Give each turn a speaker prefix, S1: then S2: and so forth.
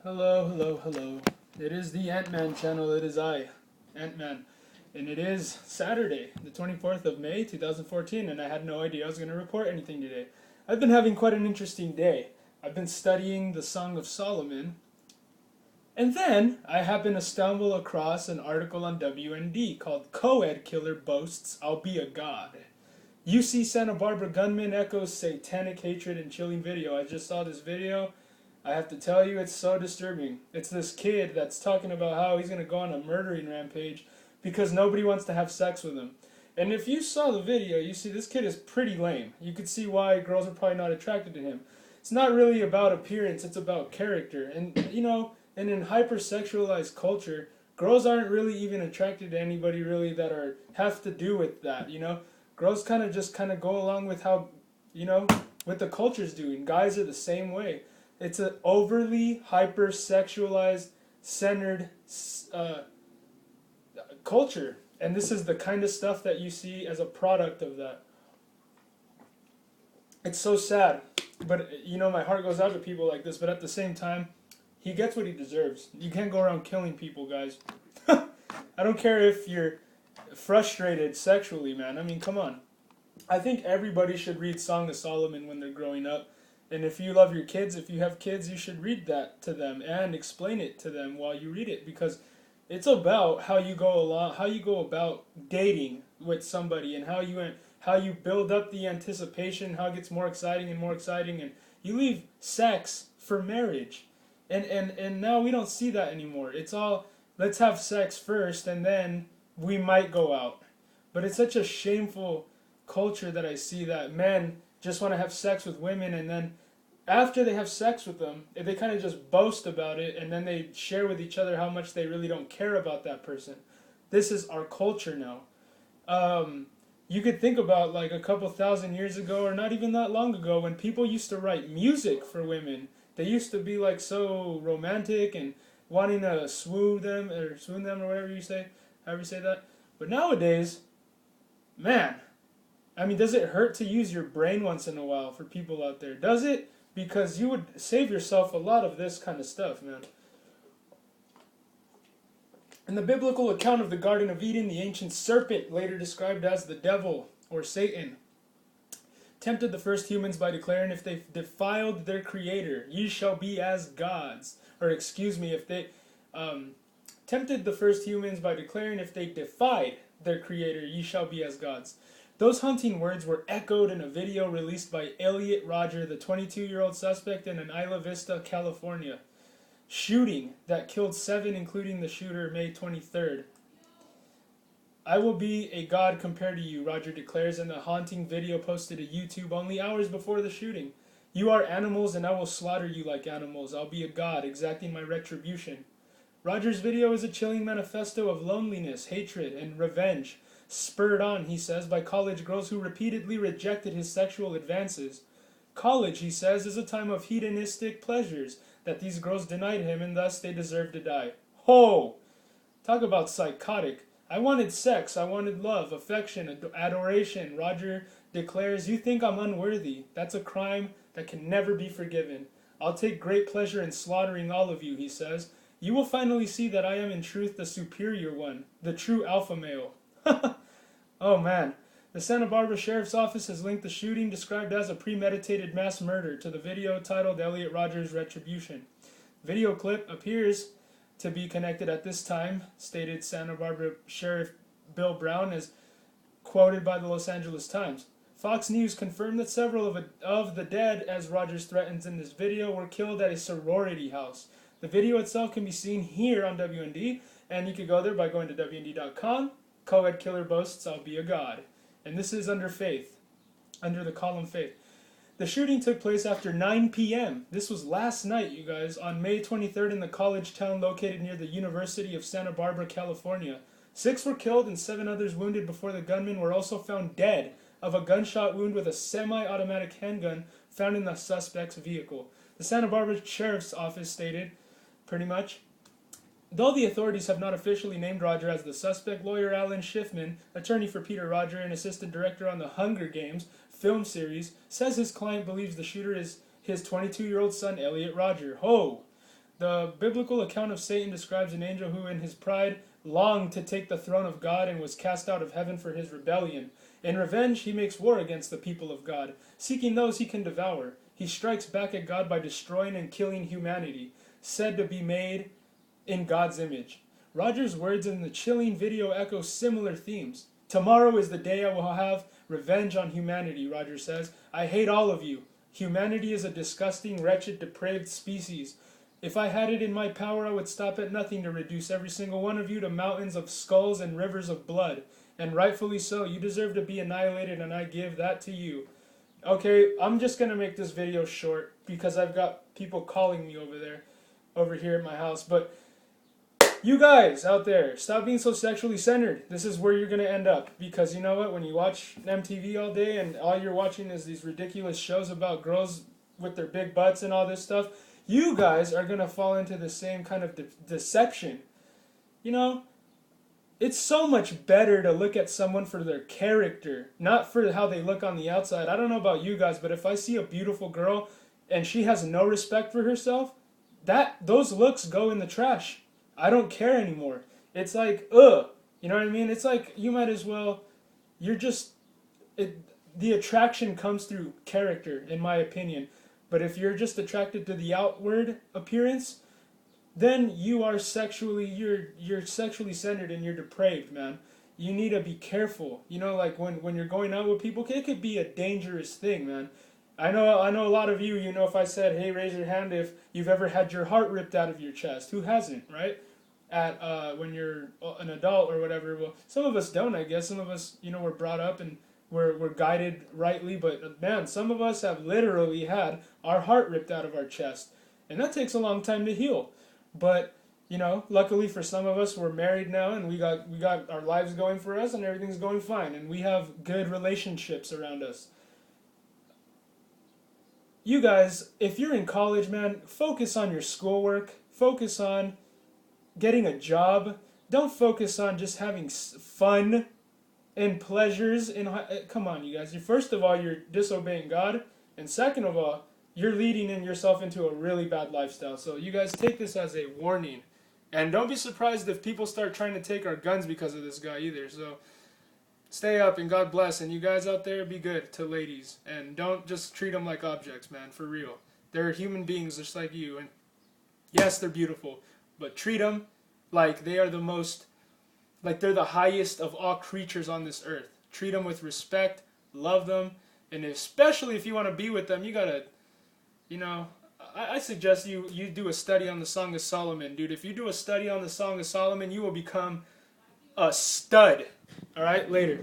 S1: Hello, hello, hello. It is the Ant-Man channel. It is I, Ant-Man. And it is Saturday, the 24th of May, 2014, and I had no idea I was going to report anything today. I've been having quite an interesting day. I've been studying the Song of Solomon, and then I happened to stumble across an article on WND called Co-ed Killer Boasts I'll Be a God. UC Santa Barbara gunman echoes satanic hatred in chilling video. I just saw this video. I have to tell you, it's so disturbing. It's this kid that's talking about how he's going to go on a murdering rampage because nobody wants to have sex with him. And if you saw the video, you see this kid is pretty lame. You could see why girls are probably not attracted to him. It's not really about appearance, it's about character. And in hypersexualized culture, girls aren't really even attracted to anybody really that have to do with that. Girls kind of go along with how, what the culture's doing. Guys are the same way. It's an overly hypersexualized, centered culture, and this is the kind of stuff that you see as a product of that. It's so sad, but my heart goes out to people like this. But at the same time, he gets what he deserves. You can't go around killing people, guys. I don't care if you're frustrated sexually, man. I mean, come on. I think everybody should read Song of Solomon when they're growing up. And if you love your kids, if you have kids, you should read that to them and explain it to them while you read it, because it's about how you go about dating with somebody, and how you build up the anticipation, how it gets more exciting and more exciting, and you leave sex for marriage. And now we don't see that anymore. It's all, let's have sex first and then we might go out. But it's such a shameful culture that I see that men just want to have sex with women, and then after they have sex with them, they kind of just boast about it, and then they share with each other how much they really don't care about that person. This is our culture now. You could think about like a couple thousand years ago, or not even that long ago, when people used to write music for women. They used to be like so romantic and wanting to swoon them or whatever you say, however you say that. But nowadays, man, I mean, does it hurt to use your brain once in a while for people out there? Does it? Because you would save yourself a lot of this kind of stuff, man. In the biblical account of the Garden of Eden, the ancient serpent, later described as the devil or Satan, tempted the first humans by declaring, if they defiled their creator, ye shall be as gods. Or excuse me, if they tempted the first humans by declaring, if they defied their creator, ye shall be as gods. Those haunting words were echoed in a video released by Elliot Rodger, the 22-year-old suspect in an Isla Vista, California shooting that killed 7, including the shooter, May 23rd. I will be a god compared to you, Rodger declares in the haunting video posted to YouTube only hours before the shooting. You are animals and I will slaughter you like animals. I'll be a god, exacting my retribution. Rodger's video is a chilling manifesto of loneliness, hatred, and revenge, spurred on, he says, by college girls who repeatedly rejected his sexual advances. College, he says, is a time of hedonistic pleasures that these girls denied him, and thus they deserve to die. Ho! Talk about psychotic. I wanted sex, I wanted love, affection, adoration. Rodger declares, you think I'm unworthy. That's a crime that can never be forgiven. I'll take great pleasure in slaughtering all of you, he says. You will finally see that I am in truth the superior one, the true alpha male. Oh man. The Santa Barbara Sheriff's Office has linked the shooting, described as a premeditated mass murder, to the video titled Elliot Rodger's Retribution. Video clip appears to be connected at this time, stated Santa Barbara Sheriff Bill Brown, as quoted by the Los Angeles Times. Fox News confirmed that several of the dead, as Rodgers threatens in this video, were killed at a sorority house. The video itself can be seen here on WND, and you can go there by going to WND.com. Co-ed killer boasts, I'll be a god. And this is under faith, under the column faith. The shooting took place after 9 p.m. This was last night, you guys, on May 23rd in the college town located near the University of Santa Barbara, California. 6 were killed and 7 others wounded before the gunmen were also found dead of a gunshot wound with a semi-automatic handgun found in the suspect's vehicle. The Santa Barbara Sheriff's Office stated, pretty much, though the authorities have not officially named Rodger as the suspect, lawyer Alan Schiffman, attorney for Peter Rodger and assistant director on the Hunger Games film series, says his client believes the shooter is his 22-year-old son, Elliot Rodger. Ho! The biblical account of Satan describes an angel who, in his pride, longed to take the throne of God and was cast out of heaven for his rebellion. In revenge, he makes war against the people of God, seeking those he can devour. He strikes back at God by destroying and killing humanity, said to be made in God's image. Roger's words in the chilling video echo similar themes. Tomorrow is the day I will have revenge on humanity, Roger says. I hate all of you. Humanity is a disgusting, wretched, depraved species. If I had it in my power, I would stop at nothing to reduce every single one of you to mountains of skulls and rivers of blood. And rightfully so. You deserve to be annihilated, and I give that to you. Okay, I'm just going to make this video short because I've got people calling me over here at my house. But you guys out there, stop being so sexually centered. This is where you're going to end up. Because you know what? When you watch MTV all day and all you're watching is these ridiculous shows about girls with their big butts and all this stuff, you guys are going to fall into the same kind of deception. You know, it's so much better to look at someone for their character, not for how they look on the outside. I don't know about you guys, but if I see a beautiful girl and she has no respect for herself, those looks go in the trash. I don't care anymore. It's like, ugh. You know what I mean? It's like you might as well, the attraction comes through character, in my opinion. But if you're just attracted to the outward appearance, then you're sexually centered and you're depraved, man. You need to be careful. You know, like when you're going out with people, it could be a dangerous thing, man. I know a lot of you, you know, if I said, hey, raise your hand if you've ever had your heart ripped out of your chest. Who hasn't, right? When you're an adult or whatever. Well, some of us don't, I guess. Some of us, you know, were brought up and we're guided rightly. But, man, some of us have literally had our heart ripped out of our chest. And that takes a long time to heal. But, you know, luckily for some of us, we're married now and we got our lives going for us and everything's going fine. And we have good relationships around us. You guys, if you're in college, man, focus on your schoolwork. Focus on getting a job. Don't focus on just having fun and pleasures. Come on, you guys. First of all, you're disobeying God. And second of all, you're leading yourself into a really bad lifestyle. So you guys take this as a warning. And don't be surprised if people start trying to take our guns because of this guy either. So stay up and God bless. And you guys out there, be good to ladies. And don't just treat them like objects, man, for real. They're human beings just like you. And yes, they're beautiful. But treat them like they are they're the highest of all creatures on this earth. Treat them with respect. Love them. And especially if you want to be with them, you got to, you know, I suggest you do a study on the Song of Solomon, dude. If you do a study on the Song of Solomon, you will become a stud. All right, later.